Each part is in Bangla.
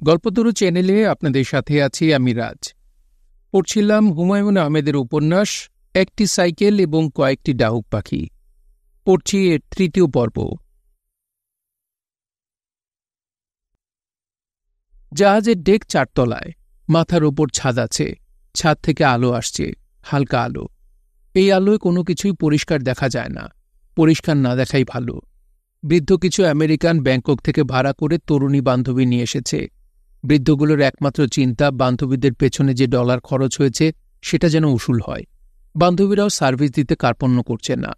গল্পতরু চ্যানেলে আপনাদের সাথে আছি আমি রাজ। পড়ছিলাম হুমায়ুন আহমেদের উপন্যাস একটি সাইকেল এবং কয়েকটি ডাহুক পাখি। পড়ছি এর তৃতীয় পর্ব। জাহাজের ডেক 4 তলায়, মাথার ওপর ছাদ আছে। ছাদ থেকে আলো আসছে, হালকা আলো। এই আলোয় কোনো কিছুই পরিষ্কার দেখা যায় না, পরিষ্কার না দেখাই ভালো। বৃদ্ধ কিছু আমেরিকান ব্যাংকক থেকে ভাড়া করে তরুণী বান্ধবী নিয়ে এসেছে। বৃদ্ধগুলোর একমাত্র চিন্তা বান্ধবীদের পেছনে যে ডলার খরচ হয়েছে সেটা যেন উসুল হয়। বান্ধবীরাও সার্ভিস দিতে কার্পণ্য করছে না।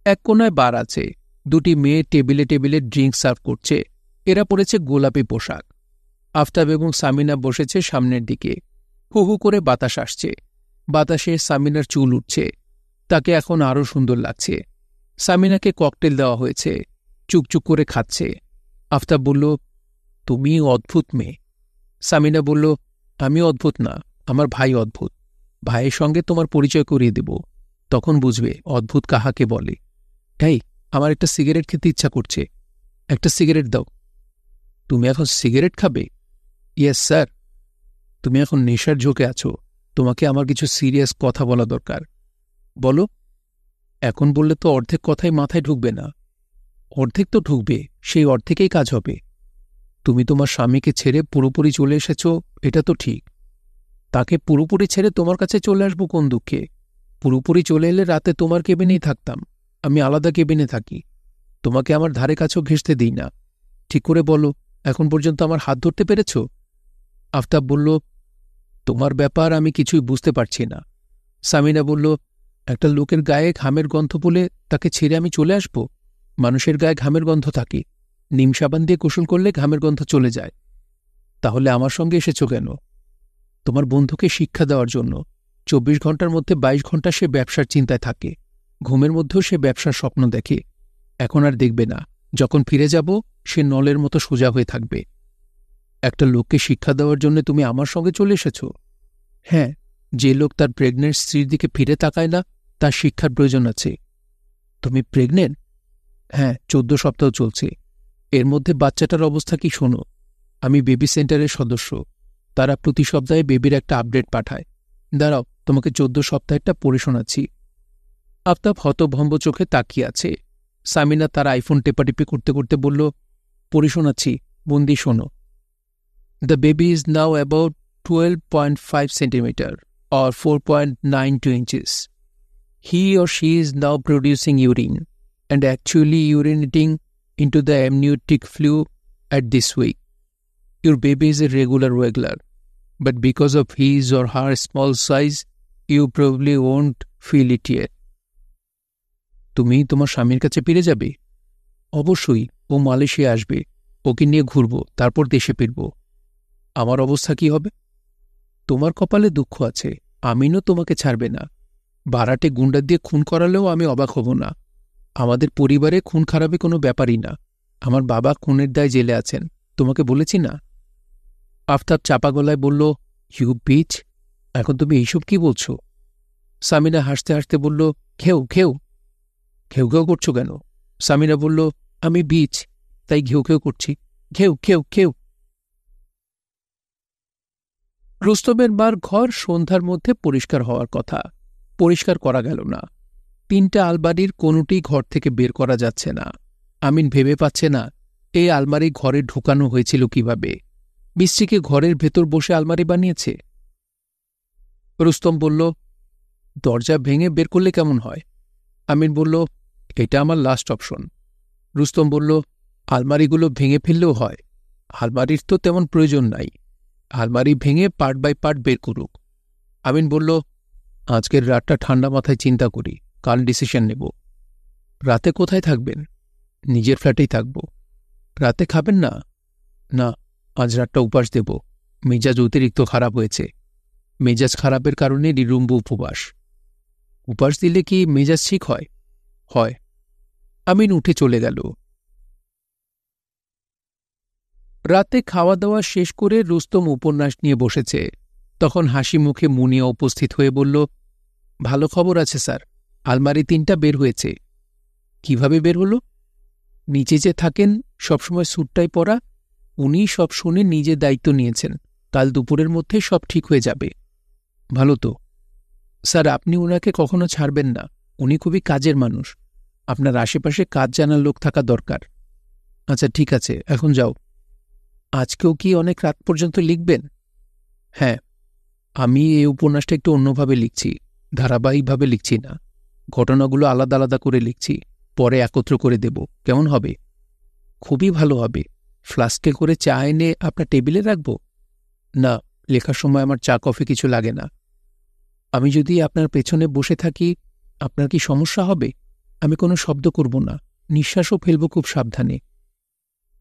এক কোনায় বার আছে, 2টি মেয়ে টেবিলে টেবিলে ড্রিঙ্ক সার্ভ করছে। এরা পরেছে গোলাপি পোশাক। আফতাব এবং সামিনা বসেছে সামনের দিকে। হু হু করে বাতাস আসছে। বাতাসে সামিনার চুল উঠছে, তাকে এখন আরও সুন্দর লাগছে। সামিনাকে ককটেল দেওয়া হয়েছে, চুকচুক করে খাচ্ছে। আফতাব বলল, তুমি অদ্ভুত মেয়ে। সামিনা বলল, আমি অদ্ভুত না, আমার ভাই অদ্ভুত। ভাইয়ের সঙ্গে তোমার পরিচয় করিয়ে দেব, তখন বুঝবে অদ্ভুত কাহাকে বলে। এই, আমার একটা সিগারেট খেতে ইচ্ছা করছে, একটা সিগারেট দাও। তুমি এখন সিগারেট খাবে? Yes sir. তুমি এখন নেশার ঝোঁকে আছো, তোমাকে আমার কিছু সিরিয়াস কথা বলা দরকার। বলো। এখন বললে তো অর্ধেক কথাই মাথায় ঢুকবে না। অর্ধেক তো ঢুকবে, সেই অর্ধেকেই কাজ হবে। তুমি তোমার স্বামীকে ছেড়ে পুরোপুরি চলে এসেছ, এটা তো ঠিক। তাকে পুরোপুরি ছেড়ে তোমার কাছে চলে আসবো কোন দুঃখে? পুরোপুরি চলে এলে রাতে তোমার কেবিনেই থাকতাম, আমি আলাদা কেবিনে থাকি। তোমাকে আমার ধারে কাছেও ঘেঁষতে দিই না। ঠিক করে বলো, এখন পর্যন্ত আমার হাত ধরতে পেরেছ? আফতাব বলল, তোমার ব্যাপার আমি কিছুই বুঝতে পারছি না। সামিনা বলল, একটা লোকের গায়ে ঘামের গন্ধ বলে তাকে ছেড়ে আমি চলে আসব? মানুষের গায়ে ঘামের গন্ধ থাকে, নিম সাবান দিয়ে গোসল করলে ঘামের গন্ধ চলে যায়। তাহলে আমার সঙ্গে এসেছ কেন? তোমার বন্ধুকে শিক্ষা দেওয়ার জন্য। 24 ঘন্টার মধ্যে 22 ঘন্টা সে ব্যবসার চিন্তায় থাকে, ঘুমের মধ্যেও সে ব্যবসার স্বপ্ন দেখে। এখন আর দেখবে না, যখন ফিরে যাব সে নলের মতো সোজা হয়ে থাকবে। একটা লোককে শিক্ষা দেওয়ার জন্য তুমি আমার সঙ্গে চলে এসেছ? হ্যাঁ, যে লোক তার প্রেগনেন্ট স্ত্রীর দিকে ফিরে তাকায় না, তার শিক্ষার প্রয়োজন আছে। তুমি প্রেগনেন্ট? হ্যাঁ, 14 সপ্তাহ চলছে। এর মধ্যে বাচ্চাটার অবস্থা কি শোনো। আমি বেবি সেন্টারের সদস্য, তারা প্রতি সপ্তাহে বেবির একটা আপডেট পাঠায়। দাঁড়াও, তোমাকে 14 সপ্তাহেরটা পড়ে শোনাচ্ছি। আফতাব হতভম্ব চোখে তাকিয়ে আছে। সামিনা তার আইফোন টেপাটিপি করতে করতে বলল, পড়ে শোনাচ্ছি, বন্দি শোনো। The baby is now about 12.5 centimeter or 4.92 inches. He or she is now producing urine and actually urinating into the amniotic fluid at this week. Your baby is a regular waggler, but because of his or her small size, you probably won't feel it yet. তুমি তোমার স্বামীর কাছে ফিরে যাবে? অবশ্যই, ও মালয়েশিয়া আসবে, ওকে নিয়ে ঘুরব, তারপর দেশে ফিরব। আমার অবস্থা কি হবে? তোমার কপালে দুঃখ আছে, আমিনও তোমাকে ছাড়বে না। বারাটে গুন্ডা দিয়ে খুন করালেও আমি অবাক হব না। আমাদের পরিবারে খুন খারাপে কোনো ব্যাপারই না। আমার বাবা খুনের দায় জেলে আছেন, তোমাকে বলেছি না? আফতাব চাপা গলায় বলল, ইউ বিচ, এখন তুমি এইসব কি বলছো? সামিনা হাসতে হাসতে বলল, ঘেউ ঘেউ। ঘেউ ঘেউ করছো কেন? সামিনা বলল, আমি বিচ, তাই ঘেউ ঘেউ করছি। ঘেউ ঘেউ ঘেউ। রুস্তমের মার ঘর সন্ধ্যার মধ্যে পরিষ্কার হওয়ার কথা, পরিষ্কার করা গেল না। 3টা আলমারির কোনোটি ঘর থেকে বের করা যাচ্ছে না। আমিন ভেবে পাচ্ছে না এই আলমারি ঘরে ঢুকানো হয়েছিল কিভাবে। বৃষ্টিকে ঘরের ভেতর বসে আলমারি বানিয়েছে। রুস্তম বলল, দরজা ভেঙে বের করলে কেমন হয়? আমিন বলল, এটা আমার লাস্ট অপশন। রুস্তম বলল, আলমারিগুলো ভেঙে ফেললেও হয়, আলমারির তো তেমন প্রয়োজন নাই। আলমারি ভেঙে পার্ট বাই পার্ট বের করুক। আমিন বলল, আজকের রাতটা ঠান্ডা মাথায় চিন্তা করি, কাল ডিসিশন নেব। রাতে কোথায় থাকবেন? নিজের ফ্ল্যাটেই থাকব। রাতে খাবেন না? না, আজ রাতটা উপাস দেব। মেজাজ অতিরিক্ত খারাপ হয়েছে। মেজাজ খারাপের কারণে নিরুম্ব উপবাস। উপাস দিলে কি মেজাজ ঠিক হয়? হয়। আমিন উঠে চলে গেল। রাতে খাওয়া দাওয়া শেষ করে রুস্তম উপন্যাস নিয়ে বসেছে। তখন হাসি মুখে মুনিয়া উপস্থিত হয়ে বলল, ভালো খবর আছে স্যার, আলমারি 3টা বের হয়েছে। কিভাবে বের হলো? নিচে যে থাকেন সবসময় স্যুটটাই পরা, উনি সব শুনে নিজে দায়িত্ব নিয়েছেন, কাল দুপুরের মধ্যে সব ঠিক হয়ে যাবে। ভালো তো। স্যার, আপনি ওনাকে কখনো ছাড়বেন না। উনি খুবই কাজের মানুষ। আপনার আশেপাশে কাজ জানার লোক থাকা দরকার। আচ্ছা, ঠিক আছে, এখন যাও। আজকেও কি অনেক রাত পর্যন্ত লিখবেন? হ্যাঁ, আমি এই উপন্যাসটা একটু অন্যভাবে লিখছি, ধারাবাহিকভাবে লিখছি না। ঘটনাগুলো আলাদা আলাদা করে লিখছি, পরে একত্র করে দেব। কেমন হবে? খুবই ভালো হবে। ফ্লাস্কে করে চা এনে আপনার টেবিলে রাখব? না, লেখার সময় আমার চা কফি কিছু লাগে না। আমি যদি আপনার পেছনে বসে থাকি, আপনার কি সমস্যা হবে? আমি কোনো শব্দ করব না, নিঃশ্বাসও ফেলব খুব সাবধানে।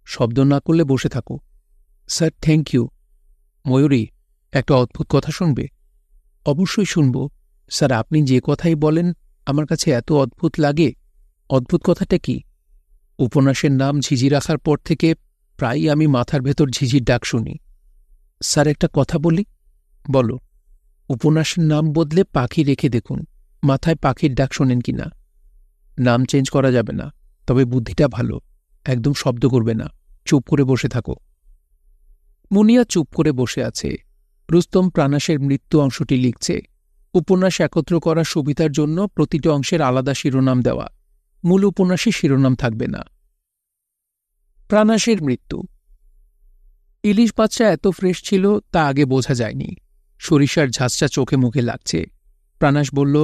শব্দ না করলে বসে থাকো। Sir, thank you. ময়ূরী, একটা অদ্ভুত কথা শুনবে? অবশ্যই শুনব। স্যার, আপনি যে কথাই বলেন আমার কাছে এত অদ্ভুত লাগে। অদ্ভুত কথাটা কি? উপন্যাসের নাম ঝিঝি রাখার পর থেকে প্রায়ই আমি মাথার ভেতর ঝিঝির ডাক শুনি। স্যার, একটা কথা বলি? বলো। উপন্যাসের নাম বদলে পাখি রেখে দেখুন, মাথায় পাখির ডাক শোনেন কিনা। নাম চেঞ্জ করা যাবে না, তবে বুদ্ধিটা ভালো। একদম শব্দ করবে না, চুপ করে বসে থাকো। মুনিয়া চুপ করে বসে আছে। রুস্তম প্রাণাসের মৃত্যু অংশটি লিখছে। উপন্যাস একত্র করার সুবিধার জন্য প্রতিটি অংশের আলাদা শিরোনাম দেওয়া। মূল উপন্যাসে শিরোনাম থাকবে না। প্রাণাসের মৃত্যু। ইলিশ বাচ্চা এত ফ্রেশ ছিল তা আগে বোঝা যায়নি। সরিষার ঝাঁঝটা চোখে মুখে লাগছে। প্রাণাস বলল,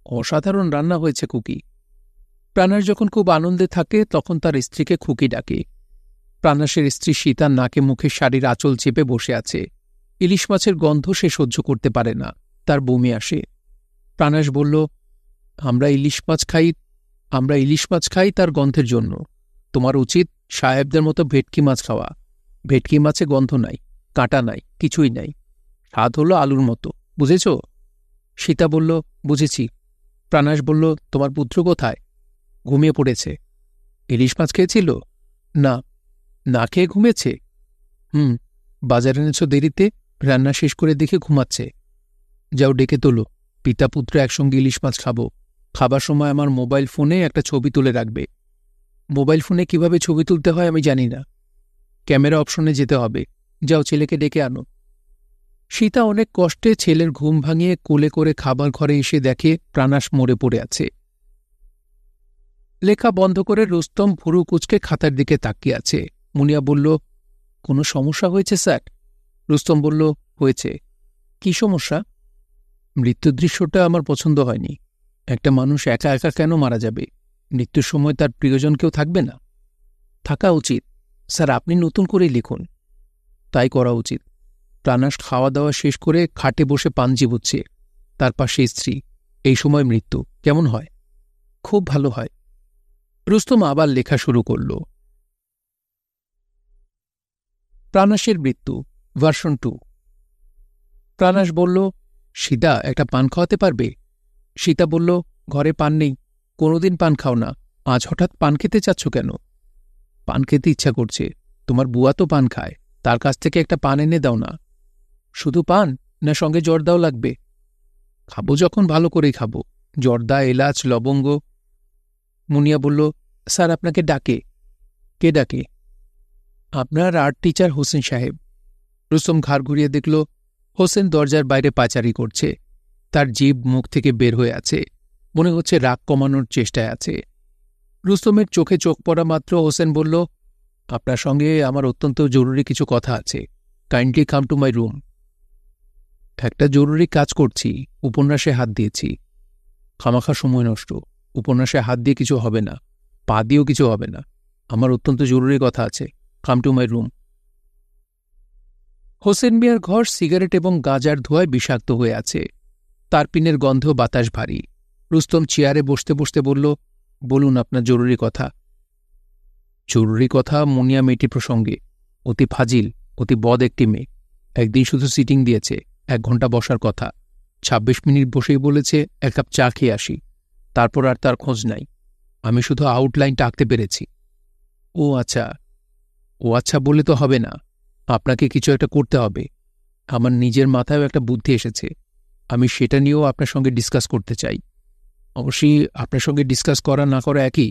অসাধারণ রান্না হয়েছে খুকি। প্রাণাস যখন খুব আনন্দে থাকে তখন তার স্ত্রীকে খুকি ডাকে। প্রাণাসের স্ত্রী সীতা নাকে মুখে শাড়ির আঁচল চেপে বসে আছে। ইলিশ মাছের গন্ধ সে সহ্য করতে পারে না, তার বমি আসে। প্রাণাস বলল, আমরা ইলিশ মাছ খাই তার গন্ধের জন্য। তোমার উচিত সাহেবদের মতো ভেটকি মাছ খাওয়া। ভেটকি মাছে গন্ধ নাই, কাঁটা নাই, কিছুই নাই। স্বাদ হলো আলুর মতো, বুঝেছ? সীতা বলল, বুঝেছি। প্রাণাস বলল, তোমার পুত্র কোথায়? ঘুমিয়ে পড়েছে। ইলিশ মাছ খেয়েছিল? না। না খেয়ে ঘুমেছে? বাজার এনেছ দেরিতে, রান্না শেষ করে দেখে ঘুমাচ্ছে। যাও ডেকে তোলো, পিতা পুত্র একসঙ্গে ইলিশ মাছ খাবো। খাবার সময় আমার মোবাইল ফোনে একটা ছবি তুলে রাখবে। মোবাইল ফোনে কিভাবে ছবি তুলতে হয় আমি জানি না। ক্যামেরা অপশনে যেতে হবে। যাও ছেলেকে ডেকে আনো। সীতা অনেক কষ্টে ছেলের ঘুম ভাঙিয়ে কোলে করে খাবার ঘরে এসে দেখে প্রাণাস মরে পড়ে আছে। লেখা বন্ধ করে রুস্তম ভুরু কুচকে খাতার দিকে তাকিয়ে আছে। মুনিয়া বলল, কোনো সমস্যা হয়েছে স্যার? রুস্তম বলল, হয়েছে। কি সমস্যা? মৃত্যুর দৃশ্যটা আমার পছন্দ হয়নি। একটা মানুষ একা একা কেন মারা যাবে? মৃত্যুর সময় তার প্রিয়জন কেউ থাকবে না? থাকা উচিত। স্যার, আপনি নতুন করেই লিখুন। তাই করা উচিত। প্রাণাস খাওয়া দাওয়া শেষ করে খাটে বসে পান চিবুচ্ছে। তার পাশে স্ত্রী। এই সময় মৃত্যু কেমন হয়? খুব ভালো হয়। রুস্তম আবার লেখা শুরু করল। প্রাণাসের মৃত্যু, ভার্সন 2। প্রাণাস বলল, সীতা, একটা পান খাওয়াতে পারবে? সীতা বলল, ঘরে পান নেই। কোনোদিন পান খাও না, আজ হঠাৎ পান খেতে চাচ্ছ কেন? পান খেতে ইচ্ছা করছে। তোমার বুয়া তো পান খায়, তার কাছ থেকে একটা পান এনে দাও না। শুধু পান, না সঙ্গে জর্দাও লাগবে? খাবো যখন ভালো করেই খাবো, জর্দা, এলাচ, লবঙ্গ। মুনিয়া বলল, স্যার আপনাকে ডাকে। কে ডাকে? আপনার আর্ট টিচার হোসেন সাহেব। রুস্তম ঘাড় ঘুরিয়ে দেখল হোসেন দরজার বাইরে পাচারি করছে। তার জিভ মুখ থেকে বের হয়ে আছে, মনে হচ্ছে রাগ কমানোর চেষ্টায় আছে। রুস্তমের চোখে চোখ পড়া মাত্র হোসেন বলল, আপনার সঙ্গে আমার অত্যন্ত জরুরি কিছু কথা আছে। Kindly come to my room. একটা জরুরি কাজ করছি, উপন্যাসে হাত দিয়েছি। খামাখা সময় নষ্ট। উপন্যাসে হাত দিয়ে কিছু হবে না, পা দিয়েও কিছু হবে না। আমার অত্যন্ত জরুরি কথা আছে। Come to my room. Hossain মিয়ার ঘর সিগারেট এবং গাঁজার ধোঁয়ায় বিষাক্ত হয়ে আছে। তার পিনের গন্ধ বাতাস ভারী। রুস্তম চেয়ারে বসতে বসতে বলল, বলুন আপনার জরুরি কথা। জরুরি কথা মুনিয়া মেয়েটি প্রসঙ্গে। অতি ফাজিল, অতি বদ একটি মেয়ে। একদিন শুধু সিটিং দিয়েছে, 1 ঘণ্টা বসার কথা। 26 মিনিট বসেই বলেছে 1 কাপ চা খেয়ে আসি। তারপর আর তার খোঁজ নাই। আমি শুধু আউটলাইনটা আঁকতে পেরেছি। ও আচ্ছা বলে তো হবে না, আপনাকে কিছু একটা করতে হবে। আমার নিজের মাথায়ও একটা বুদ্ধি এসেছে, আমি সেটা নিয়েও আপনার সঙ্গে ডিসকাস করতে চাই। অবশ্যই আপনার সঙ্গে ডিসকাস করা না করা একই।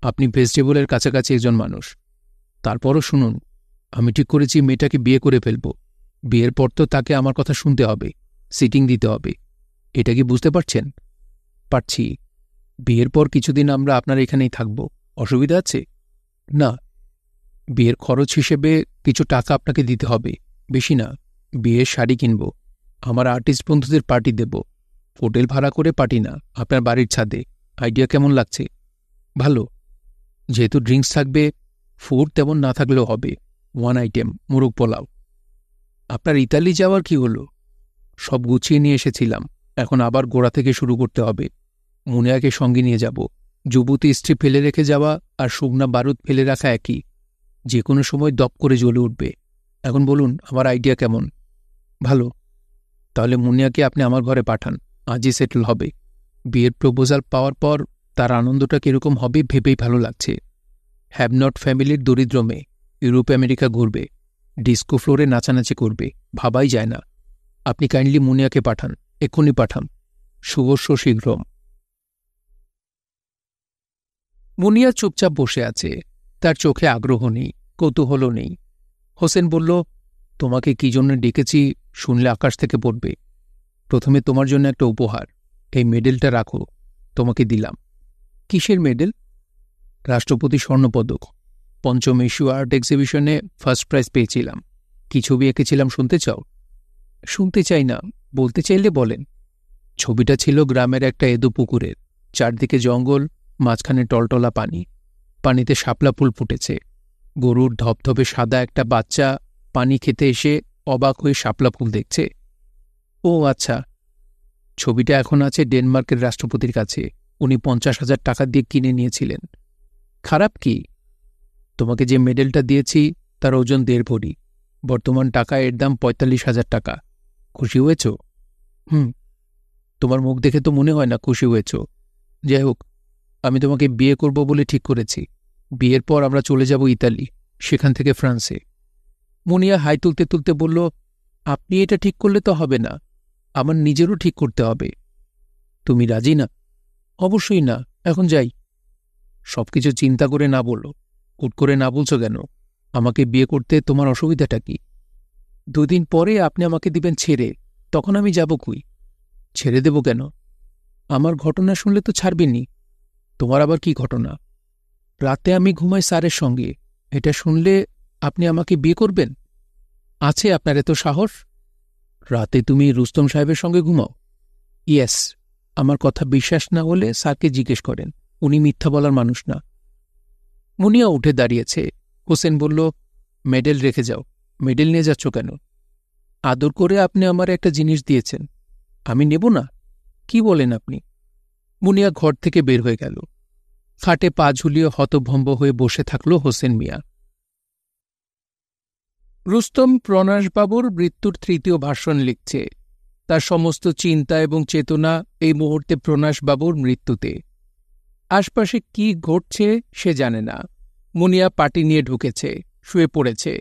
আপনি ভেজিটেবলের কাছাকাছি একজন মানুষ। তারপরও শুনুন, আমি ঠিক করেছি মেয়েটাকে বিয়ে করে ফেলব। বিয়ের পর তো তাকে আমার কথা শুনতে হবে, সিটিং দিতে হবে। এটা কি বুঝতে পারছেন? পারছি। বিয়ের পর কিছুদিন আমরা আপনার এখানেই থাকব, অসুবিধা আছে? না। বিয়ের খরচ হিসেবে কিছু টাকা আপনাকে দিতে হবে, বেশি না। বিয়ের শাড়ি কিনব, আমার আর্টিস্ট বন্ধুদের পার্টি দেব। হোটেল ভাড়া করে পার্টি না, আপনার বাড়ির ছাদে। আইডিয়া কেমন লাগছে? ভালো। যেহেতু ড্রিঙ্কস থাকবে, ফুড তেমন না থাকলেও হবে। 1 আইটেম মোরগ পোলাও। আপনার ইতালি যাওয়ার কি হলো? সব গুছিয়ে নিয়ে এসেছিলাম, এখন আবার গোড়া থেকে শুরু করতে হবে। মুনিয়াকে সঙ্গে নিয়ে যাব। যুবতী স্ত্রী ফেলে রেখে যাওয়া আর শুকনা বারুদ ফেলে রাখা একই, যে কোনো সময় দপ করে জ্বলে উঠবে। এখন বলুন, আমার আইডিয়া কেমন? ভালো। তাহলে মুনিয়াকে আপনি আমার ঘরে পাঠান, আজই সেটেল হবে। বিয়ের প্রপোজাল পাওয়ার পর তার আনন্দটা কীরকম হবে ভেবেই ভালো লাগছে। হ্যাভনট ফ্যামিলির দরিদ্র মেয়ে, ইউরোপ আমেরিকা ঘুরবে, ডিস্কো ফ্লোরে নাচানাচি করবে, ভাবাই যায় না। আপনি কাইন্ডলি মুনিয়াকে পাঠান, এক্ষুনি পাঠান। শুভস্য শীঘ্রম। মুনিয়া চুপচাপ বসে আছে, তার চোখে আগ্রহ নেই, কৌতূহলও নেই। হোসেন বলল, তোমাকে কি জন্য ডেকেছি শুনলে আকাশ থেকে পড়বে। প্রথমে তোমার জন্য একটা উপহার, এই মেডেলটা রাখো, তোমাকে দিলাম। কিসের মেডেল? রাষ্ট্রপতি স্বর্ণপদক। 5ম এশিয়া আর্ট এক্সিবিশনে ফার্স্ট প্রাইজ পেয়েছিলাম। কি ছবি এঁকেছিলাম শুনতে চাও? শুনতে চাই না, বলতে চাইলে বলেন। ছবিটা ছিল গ্রামের একটা এদো পুকুরের, চারদিকে জঙ্গল, মাঝখানে টলটলা পানি, পানিতে শাপলা ফুল ফুটেছে। গরুর ধপধপে সাদা একটা বাচ্চা পানি খেতে এসে অবাক হয়ে শাপলা ফুল দেখছে। ও আচ্ছা। ছবিটা এখন আছে ডেনমার্কের রাষ্ট্রপতির কাছে, উনি 50,000 টাকা দিয়ে কিনে নিয়েছিলেন। খারাপ কি? তোমাকে যে মেডেলটা দিয়েছি তার ওজন 1.5 ভরি, বর্তমান টাকা এর দাম 45,000 টাকা। খুশি হয়েছ? তোমার মুখ দেখে তো মনে হয় না খুশি হয়েছ। যাই হোক, আমি তোমাকে বিয়ে করব বলে ঠিক করেছি। বিয়ের পর আমরা চলে যাব ইতালি, সেখান থেকে ফ্রান্সে। মুনিয়া হাই তুলতে তুলতে বলল, আপনি এটা ঠিক করলে তো হবে না, আমার নিজেরও ঠিক করতে হবে। তুমি রাজি না? অবশ্যই না, এখন যাই। সবকিছু চিন্তা করে না বলো, হুট করে না বলছো কেন? আমাকে বিয়ে করতে তোমার অসুবিধাটা কি? 2 দিন পরে আপনি আমাকে দিবেন ছেড়ে, তখন আমি যাব কই? ছেড়ে দেব কেন? আমার ঘটনা শুনলে তো ছাড়বেনি। তোমার আবার কি ঘটনা? রাতে আমি ঘুমাই স্যারের সঙ্গে, এটা শুনলে আপনি আমাকে বিয়ে করবেন? আছে আপনার এত সাহস? রাতে তুমি রুস্তম সাহেবের সঙ্গে ঘুমাও? ইয়েস। আমার কথা বিশ্বাস না হলে স্যারকে জিজ্ঞেস করেন, উনি মিথ্যা বলার মানুষ না। মুনিয়া উঠে দাঁড়িয়েছে। হোসেন বলল, মেডেল রেখে যাও। মেডেল নিয়ে যাচ্ছ কেন? আদর করে আপনি আমার একটা জিনিস দিয়েছেন, আমি নেব না? কি বলেন আপনি? মুনিয়া ঘর থেকে বের হয়ে গেল। খাটে পা ঝুলিয়ে হতভম্ব হয়ে বসে থাকল হোসেন মিয়া। রুস্তম প্রণাসবাবুর মৃত্যুর 3য় ভাষণ লিখছে। তার সমস্ত চিন্তা এবং চেতনা এই মুহূর্তে প্রণাসবাবুর মৃত্যুতে। আশপাশে কি ঘটছে সে জানে না। মুনিয়া পাটি নিয়ে ঢুকেছে, শুয়ে পড়েছে।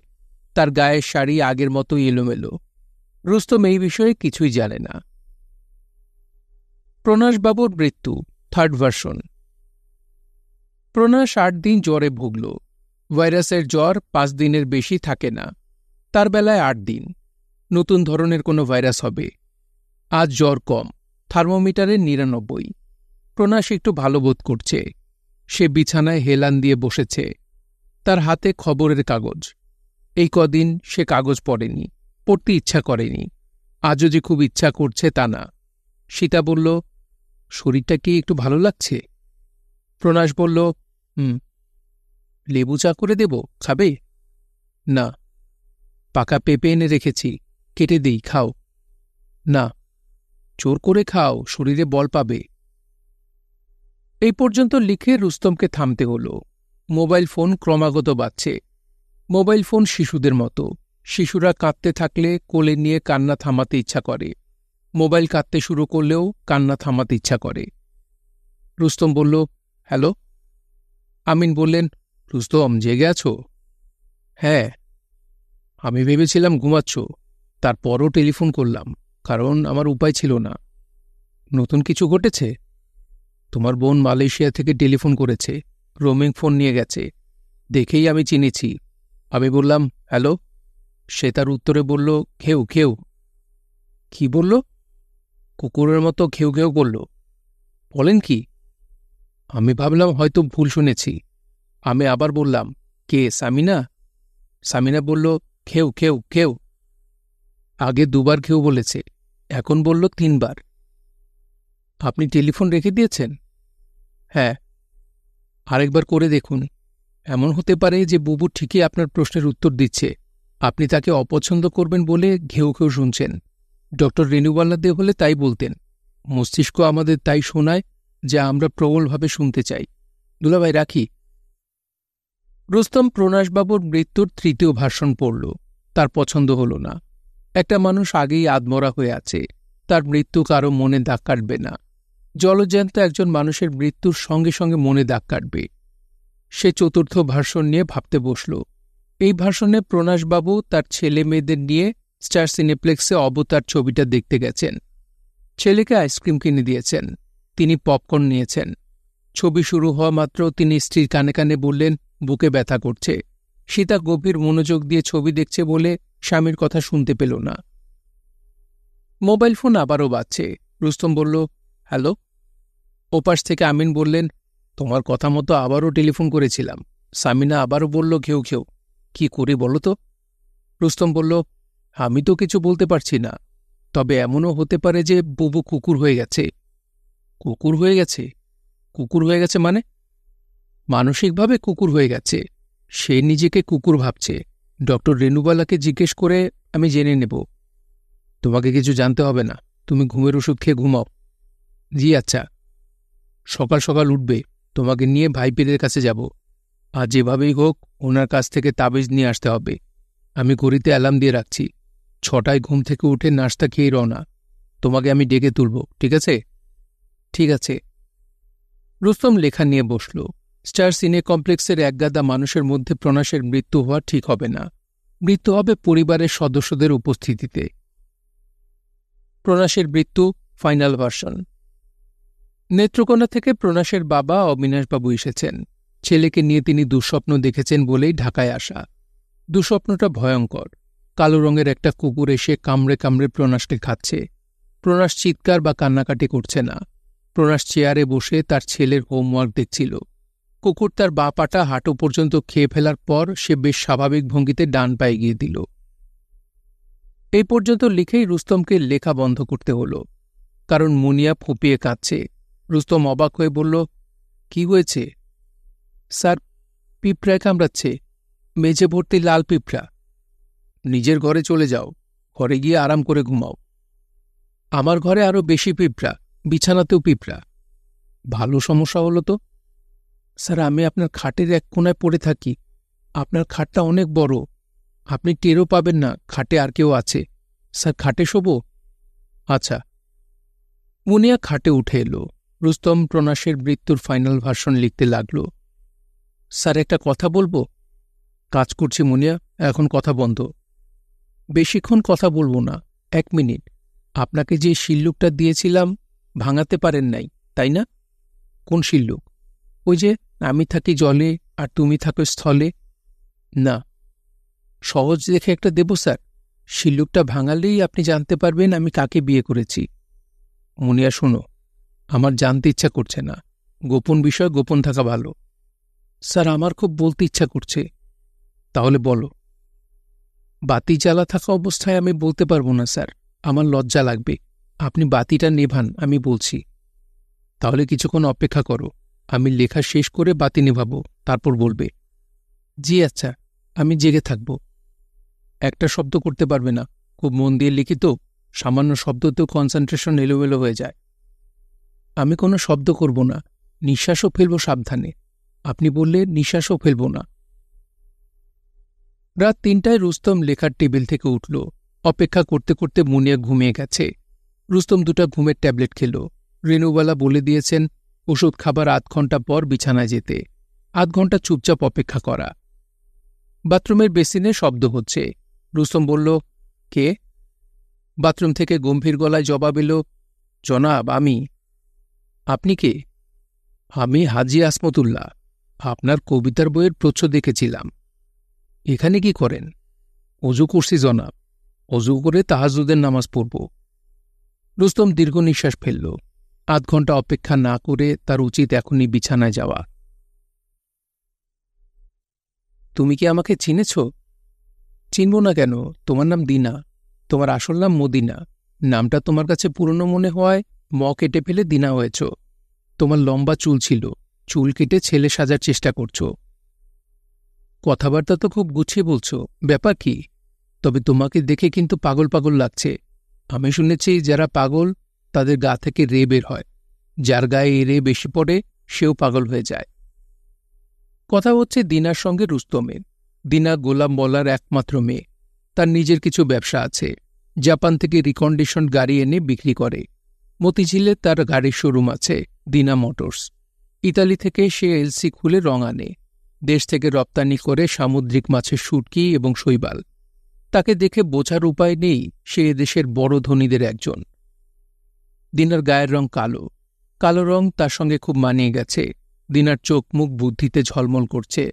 তার গায়ের শাড়ি আগের মতো এলোমেলো। রুস্তম এই বিষয়ে কিছুই জানে না। প্রণাসবাবুর মৃত্যু 3rd ভার্সন। প্রণাস 8 দিন জ্বরে ভুগল। ভাইরাসের জ্বর 5 দিনের বেশি থাকে না, তার বেলায় 8 দিন। নতুন ধরনের কোনো ভাইরাস হবে। আজ জ্বর কম, থার্মোমিটারে 99। প্রণাস একটু ভালো বোধ করছে। সে বিছানায় হেলান দিয়ে বসেছে, তার হাতে খবরের কাগজ। এই কদিন সে কাগজ পড়েনি, পড়তে ইচ্ছা করেনি। আজও যে খুব ইচ্ছা করছে তা না। সীতা বলল, শরীরটা কি একটু ভালো লাগছে? প্রণাস বলল, লেবু চা করে দেব, খাবে? না। পাকা পেঁপে এনে রেখেছি, কেটে দিই, খাও। না। জোর করে খাও, শরীরে বল পাবে। এই পর্যন্ত লিখে রুস্তমকে থামতে হল। মোবাইল ফোন ক্রমাগত বাজছে। মোবাইল ফোন শিশুদের মতো, শিশুরা কাঁদতে থাকলে কোলে নিয়ে কান্না থামাতে ইচ্ছা করে। মোবাইল কাঁদতে শুরু করলেও কান্না থামাতে ইচ্ছা করে। রুস্তম বলল, হ্যালো। আমিন বললেন, রুস্তম, জেগে আছো? হ্যাঁ। আমি ভেবেছিলাম ঘুমাচ্ছ, তারপরও টেলিফোন করলাম, কারণ আমার উপায় ছিল না। নতুন কিছু ঘটেছে? তোমার বোন মালয়েশিয়া থেকে টেলিফোন করেছে, রোমিং ফোন নিয়ে গেছে। দেখেই আমি চিনেছি, আমি বললাম, হ্যালো। সে তার উত্তরে বলল, খেউ খেউ। কি বলল? কুকুরের মতো খেউ খেউ করল। বলেন কি? আমি ভাবলাম হয়তো ভুল শুনেছি। আমি আবার বললাম, কে, সামিনা? সামিনা বলল, খেউ খেউ খেউ। আগে 2বার খেউ বলেছে, এখন বলল 3বার। আপনি টেলিফোন রেখে দিয়েছেন? হ্যাঁ। আরেকবার করে দেখুন। এমন হতে পারে যে বুবু ঠিকই আপনার প্রশ্নের উত্তর দিচ্ছে, আপনি তাকে অপছন্দ করবেন বলে ঘেউ ঘেউ শুনছেন। ডক্টর রেণুবালা দে হলে তাই বলতেন। মস্তিষ্ক আমাদের তাই শোনায় যে আমরা প্রবলভাবে শুনতে চাই। দুলাভাই, রাখি। রুস্তম প্রণাসবাবুর মৃত্যুর 3য় ভাষণ পড়ল। তার পছন্দ হল না। একটা মানুষ আগেই আধমরা হয়ে আছে, তার মৃত্যু কারো মনে দাগ কাটবে না। জলজ্যান্ত একজন মানুষের মৃত্যুর সঙ্গে সঙ্গে মনে দাগ কাটবে। সে 4র্থ ভাষণ নিয়ে ভাবতে বসল। এই ভাষণে প্রণাসবাবু তার ছেলে মেয়েদের নিয়ে স্টার সিনেপ্লেক্সে অবতার ছবিটা দেখতে গেছেন। ছেলেকে আইসক্রিম কিনে দিয়েছেন, তিনি পপকর্ন নিয়েছেন। ছবি শুরু হওয়া মাত্র তিনি স্ত্রীর কানে কানে বললেন, বুকে ব্যথা করছে। সীতা গভীর মনোযোগ দিয়ে ছবি দেখছে বলে স্বামীর কথা শুনতে পেল না। মোবাইল ফোন আবারও বাজছে। রুস্তম বলল, হ্যালো। ওপাশ থেকে আমিন বললেন, তোমার কথা মতো আবারও টেলিফোন করেছিলাম। সামিনা আবারও বলল, ঘেউ ঘেউ। কি করি বলো তো? রুস্তম বলল, আমি তো কিছু বলতে পারছি না, তবে এমনও হতে পারে যে বুবু কুকুর হয়ে গেছে। কুকুর হয়ে গেছে? কুকুর হয়ে গেছে মানে? মানসিকভাবে কুকুর হয়ে গেছে। সে নিজেকে কুকুর ভাবছে। ডক্টর রেণুবালাকে জিজ্ঞেস করে আমি জেনে নেব। তোমাকে কিছু জানতে হবে না, তুমি ঘুমের ওষুধ খেয়ে ঘুমাও। জি আচ্ছা। সকাল সকাল উঠবে, তোমাকে নিয়ে ভাইপীরের কাছে যাব। আর যেভাবেই হোক ওনার কাছ থেকে তাবিজ নিয়ে আসতে হবে। আমি ঘড়িতে অ্যালার্ম দিয়ে রাখছি। 6টায় ঘুম থেকে উঠে নাশতা খেয়ে রওনা। তোমাকে আমি ডেকে তুলব, ঠিক আছে? ঠিক আছে। রুস্তম লেখা নিয়ে বসল। স্টার সিনে কমপ্লেক্সের একগাদা মানুষের মধ্যে প্রণাসের মৃত্যু হওয়া ঠিক হবে না। মৃত্যু হবে পরিবারের সদস্যদের উপস্থিতিতে। প্রণাসের মৃত্যু, ফাইনাল ভার্সন। নেত্রকোনা থেকে প্রণাসের বাবা অবিনাশবাবু এসেছেন। ছেলেকে নিয়ে তিনি দুঃস্বপ্ন দেখেছেন বলেই ঢাকায় আসা। দুঃস্বপ্নটা ভয়ঙ্কর। কালো রঙের একটা কুকুর এসে কামড়ে কামড়ে প্রণাসকে খাচ্ছে। প্রণাস চিৎকার বা কান্নাকাটি করছে না। প্রণাস চেয়ারে বসে তার ছেলের হোমওয়ার্ক দেখছিল। কুকুর তার বাঁ পাটা হাঁটু পর্যন্ত খেয়ে ফেলার পর সে বেশ স্বাভাবিক ভঙ্গিতে ডান পায়ে গিয়ে দিল। এই পর্যন্ত লিখেই রুস্তমকে লেখা বন্ধ করতে হল, কারণ মুনিয়া ফুঁপিয়ে কাঁদছে। রুস্তম অবাক হয়ে বলল, কি হয়েছে? স্যার, পিঁপড়ায় কামড়াচ্ছে, মেঝে ভর্তি লাল পিঁপড়া। নিজের ঘরে চলে যাও, ঘরে গিয়ে আরাম করে ঘুমাও। আমার ঘরে আরও বেশি পিঁপড়া, বিছানাতেও পিঁপড়া। ভালো সমস্যা হলো তো। স্যার, আমি আপনার খাটের এক কোনায় পড়ে থাকি। আপনার খাটটা অনেক বড়, আপনি টেরও পাবেন না খাটে আর কেউ আছে। স্যার, খাটে শোবো? আচ্ছা। মুনিয়া খাটে উঠে এলো। রুস্তম প্রণাসের মৃত্যুর ফাইনাল ভার্সন লিখতে লাগল। স্যার, একটা কথা বলবো? কাজ করছি মুনিয়া, এখন কথা বন্ধ। বেশিক্ষণ কথা বলবো না, 1 মিনিট। আপনাকে যে শিল্লুকটা দিয়েছিলাম ভাঙাতে পারেন নাই, তাই না? কোন শিল্লুক? ওই যে আমি থাকি জলে আর তুমি থাকো স্থলে। না, সহজ দেখে একটা দেব স্যার। শিল্লুকটা ভাঙালেই আপনি জানতে পারবেন আমি কাকে বিয়ে করেছি। মুনিয়া, শোনো, আমার জানতে ইচ্ছা করছে না। গোপন বিষয় গোপন থাকা ভালো। স্যার, আমার খুব বলতে ইচ্ছা করছে। তাহলে বলো। বাতি জ্বালা থাকা অবস্থায় আমি বলতে পারবো না স্যার, আমার লজ্জা লাগবে। আপনি বাতিটা নেভান, আমি বলছি। তাহলে কিছুক্ষণ অপেক্ষা করো, আমি লেখা শেষ করে বাতি নেভাবো, তারপর বলবে। জি আচ্ছা, আমি জেগে থাকব। একটা শব্দ করতে পারবে না, খুব মন দিয়ে লিখি তো, সামান্য শব্দতেও কনসেন্ট্রেশন এলোমেলো হয়ে যায়। আমি কোনো শব্দ করব না, নিঃশ্বাসও ফেলব সাবধানে। আপনি বললে নিঃশ্বাসও ফেলব না। রাত 3টায় রুস্তম লেখার টেবিল থেকে উঠল। অপেক্ষা করতে করতে মুনিয়া ঘুমিয়ে গেছে। রুস্তম 2টা ঘুমের ট্যাবলেট খেল। রেণুবালা বলে দিয়েছেন ওষুধ খাবার 8 ঘণ্টা পর বিছানায় যেতে, 8 ঘণ্টা চুপচাপ অপেক্ষা করা। বাথরুমের বেসিনে শব্দ হচ্ছে। রুস্তম বলল, কে? বাথরুম থেকে গম্ভীর গলায় জবাব এলো, জনাব, আমি। আপনি কে? আমি হাজি আসমতুল্লাহ, আপনার কবিতার বইয়ের প্রচ্ছদ দেখেছিলাম। এখানে কি করেন? অজু করছি জনাব, অজু করে তাহাজ্জুদের নামাজ পড়ব। রুস্তম দীর্ঘ নিঃশ্বাস ফেলল। ৮ ঘন্টা অপেক্ষা না করে তার উচিত এখনই বিছানায় যাওয়া। তুমি কি আমাকে চিনেছ? চিনব না কেন? তোমার নাম দিনা। তোমার আসল নাম মদিনা। নামটা তোমার কাছে পুরনো মনে হওয়ায় কেটে ফেলে দিনা হয়েছ। তোমার লম্বা চুল ছিল, চুল কেটে ছেলে সাজার চেষ্টা করছ। কথাবার্তা তো খুব গুছিয়ে বলছ, ব্যাপার কি? তবে তোমাকে দেখে কিন্তু পাগল পাগল লাগছে। আমি শুনেছি যারা পাগল তাদের গা থেকে রে বের হয়, যার গায়ে এ রে বেশি পড়ে সেও পাগল হয়ে যায়। কথা হচ্ছে দিনার সঙ্গে রুস্তমের। দিনা গোলাম বলার একমাত্র মেয়ে। তার নিজের কিছু ব্যবসা আছে। জাপান থেকে রিকন্ডিশন গাড়ি এনে বিক্রি করে। মতিঝিলে তার গাড়ির শোরুম আছে, দিনা মোটরস। ইতালি থেকে সে এলসি খুলে রং আনে। দেশ থেকে রপ্তানি করে সামুদ্রিক মাছের শুটকি এবং শৈবাল। তাকে দেখে বোঝার উপায় নেই সে এদেশের বড় ধনীদের একজন। দিনার গায়ের রং কালো। কালো রং তার সঙ্গে খুব মানিয়ে গেছে। দিনার চোখ মুখ বুদ্ধিতে ঝলমল করছে।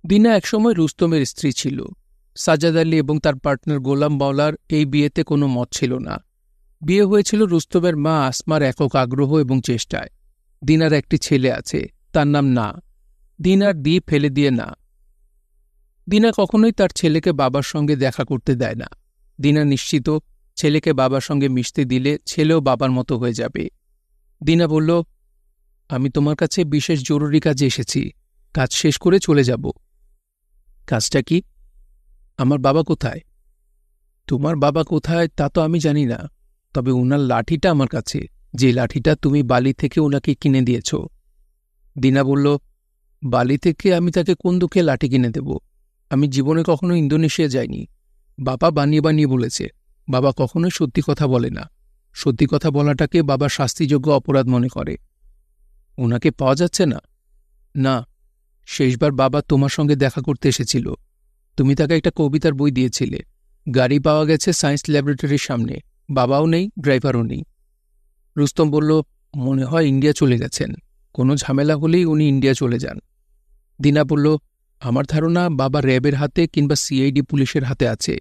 দিনা একসময় রুস্তমের স্ত্রী ছিল। সাজ্জাদ আলী এবং তার পার্টনার গোলাম বাওলার এই বিয়েতে কোনো মত ছিল না। বিয়ে হয়েছিল রুস্তমের মা আসমার একক আগ্রহ এবং চেষ্টায়। দিনার একটি ছেলে আছে, তার নাম না। দিনার ফেলে দিয়ে না। দিনা কখনোই তার ছেলেকে বাবার সঙ্গে দেখা করতে দেয় না। দিনা নিশ্চিত ছেলেকে বাবার সঙ্গে মিশতে দিলে ছেলেও বাবার মতো হয়ে যাবে। দিনা বলল, আমি তোমার কাছে বিশেষ জরুরি কাজে এসেছি। কাজ শেষ করে চলে যাব। কাজটা কি? আমার বাবা কোথায়? তোমার বাবা কোথায় তা তো আমি জানি না, তবে উনার লাঠিটা আমার কাছে, যে লাঠিটা তুমি বালি থেকে ওনাকে কিনে দিয়েছ। দিনা বলল, বালি থেকে আমি তাকে কোন দুঃখে লাঠি কিনে দেব? আমি জীবনে কখনো ইন্দোনেশিয়া যাইনি। বাবা বানিয়ে বানিয়ে বলেছে। বাবা কখনোই সত্যি কথা বলে না। সত্যি কথা বলাটাকে বাবা শাস্তিযোগ্য অপরাধ মনে করে। ওনাকে পাওয়া যাচ্ছে না? না, শেষবার বাবা তোমার সঙ্গে দেখা করতে এসেছিল। তুমি তাকে একটা কবিতার বই দিয়েছিলে। গাড়ি পাওয়া গেছে সায়েন্স ল্যাবরেটরির সামনে। বাবাও নেই, ড্রাইভারও নেই। রুস্তম বলল, মনে হয় ইন্ডিয়া চলে গেছেন। কোনো ঝামেলা হলেই উনি ইন্ডিয়া চলে যান। দিনা বলল, আমার ধারণা বাবা র্যাবের হাতে কিংবা সিআইডি পুলিশের হাতে আছে।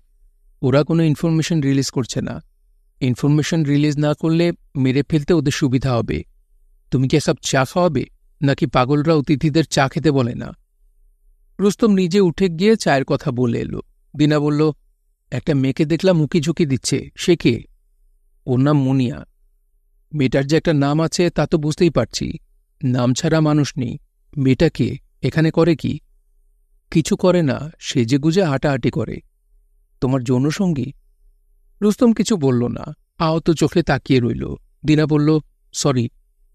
ওরা কোনো ইনফরমেশন রিলিজ করছে না। ইনফরমেশন রিলিজ না করলে মেরে ফেলতে ওদের সুবিধা হবে। তুমি কি এক কাপ চা খাওয়াবে, নাকি পাগলরা অতিথিদের চা খেতে বলে না? রুস্তম নিজে উঠে গিয়ে চায়ের কথা বলে এলো। দিনা বলল, একটা মেয়েকে দেখলাম উকি ঝুঁকি দিচ্ছে, সে কে? ওর নাম মুনিয়া। মেয়েটার যে একটা নাম আছে তা তো বুঝতেই পারছি। নাম ছাড়া মানুষ নেই। মেয়েটা কে? এখানে করে কি? কিছু করে না, সেজে গুজে হাঁটাহাঁটি করে। তোমার যৌনসঙ্গী? রুস্তম কিছু বলল না, আহত চোখে তাকিয়ে রইল। দিনা বলল, সরি,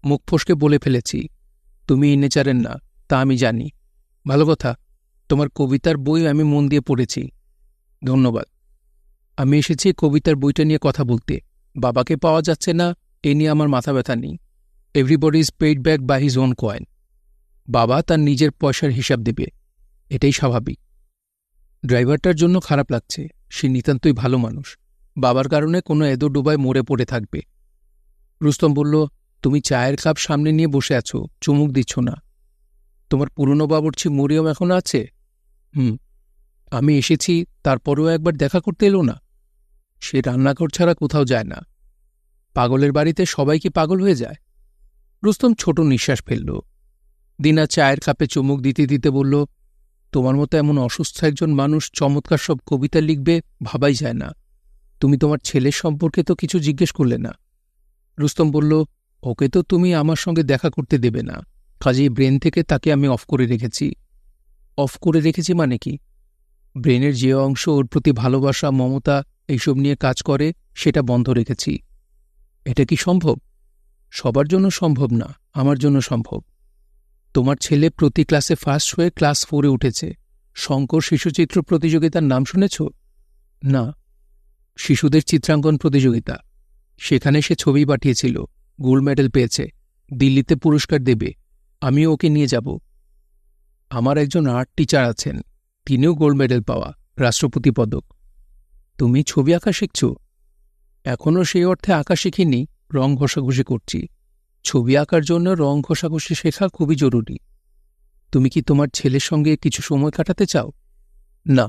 মুখ ফসকে বলে ফেলেছি। তুমি এই নেচারের না, তা আমি জানি। ভালো কথা, তোমার কবিতার বই আমি মন দিয়ে পড়েছি। ধন্যবাদ। আমি এসেছি কবিতার বইটা নিয়ে কথা বলতে। বাবাকে পাওয়া যাচ্ছে না, এ নিয়ে আমার মাথা ব্যথা নেই। Everybody is paid back by his own coin. বাবা তার নিজের পয়সার হিসাব দেবে, এটাই স্বাভাবিক। ড্রাইভারটার জন্য খারাপ লাগছে। সে নিতান্তই ভালো মানুষ। বাবার কারণে কোনো এদো ডোবায় মরে পড়ে থাকবে। রুস্তম বলল, তুমি চায়ের কাপ সামনে নিয়ে বসে আছো, চুমুক দিচ্ছ না। তোমার পুরনো বাবুর্চি মরিয়ম এখনো আছে? আমি এসেছি, তারপরেও একবার দেখা করতে এলো না। সে রান্নাঘর ছাড়া কোথাও যায় না। পাগলের বাড়িতে সবাই কি পাগল হয়ে যায়? রুস্তম ছোট নিঃশ্বাস ফেলল। দিনা চায়ের কাপে চুমুক দিতে দিতে বলল, তোমার মতো এমন অসুস্থ একজন মানুষ চমৎকার সব কবিতা লিখবে ভাবাই যায় না। তুমি তোমার ছেলের সম্পর্কে তো কিছু জিজ্ঞেস করলে না। রুস্তম বলল, ওকে তো তুমি আমার সঙ্গে দেখা করতে দেবে না, কাজেই ব্রেন থেকে তাকে আমি অফ করে রেখেছি। অফ করে রেখেছি মানে কি? ব্রেনের যে অংশ ওর প্রতি ভালোবাসা, মমতা এইসব নিয়ে কাজ করে সেটা বন্ধ রেখেছি। এটা কি সম্ভব? সবার জন্য সম্ভব না, আমার জন্য সম্ভব। তোমার ছেলে প্রতি ক্লাসে ফার্স্ট হয়ে ক্লাস 4-এ উঠেছে। শঙ্কর শিশুচিত্র প্রতিযোগিতার নাম শুনেছ? না। শিশুদের চিত্রাঙ্কন প্রতিযোগিতা। সেখানে সে ছবি পাঠিয়েছিল, গোল্ড মেডেল পেয়েছে। দিল্লিতে পুরস্কার দেবে, আমিও ওকে নিয়ে যাব। আমার একজন আর্ট টিচার আছেন, তিনিও গোল্ড মেডেল পাওয়া, রাষ্ট্রপতি পদক। তুমি ছবি আঁকা শিখছ? এখনও সেই অর্থে আঁকা শিখিনি, রং ঘষাঘষি করছি। ছবি আঁকার জন্য রং ঘষাঘষি শেখা খুবই জরুরি। তুমি কি তোমার ছেলের সঙ্গে কিছু সময় কাটাতে চাও? না।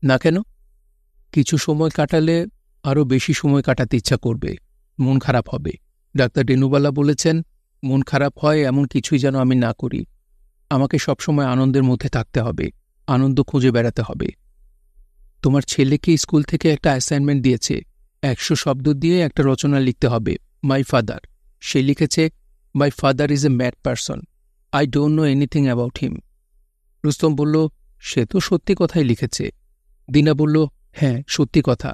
না কেন? কিছু সময় কাটালে আরও বেশি সময় কাটাতে ইচ্ছা করবে, মন খারাপ হবে। ডাক্তার রেনুবালা বলেছেন, মন খারাপ হয় এমন কিছুই যেন আমি না করি। আমাকে সবসময় আনন্দের মধ্যে থাকতে হবে, আনন্দ খুঁজে বেড়াতে হবে। তোমার ছেলেকে স্কুল থেকে একটা অ্যাসাইনমেন্ট দিয়েছে, 100 শব্দ দিয়ে একটা রচনা লিখতে হবে। মাই ফাদার। সে লিখেছে, my father is a mad person, I don't know anything about him. Rustam বলল, সে তো সত্যি কথাই লিখেছে। দিনা বলল, হ্যাঁ সত্যি কথা,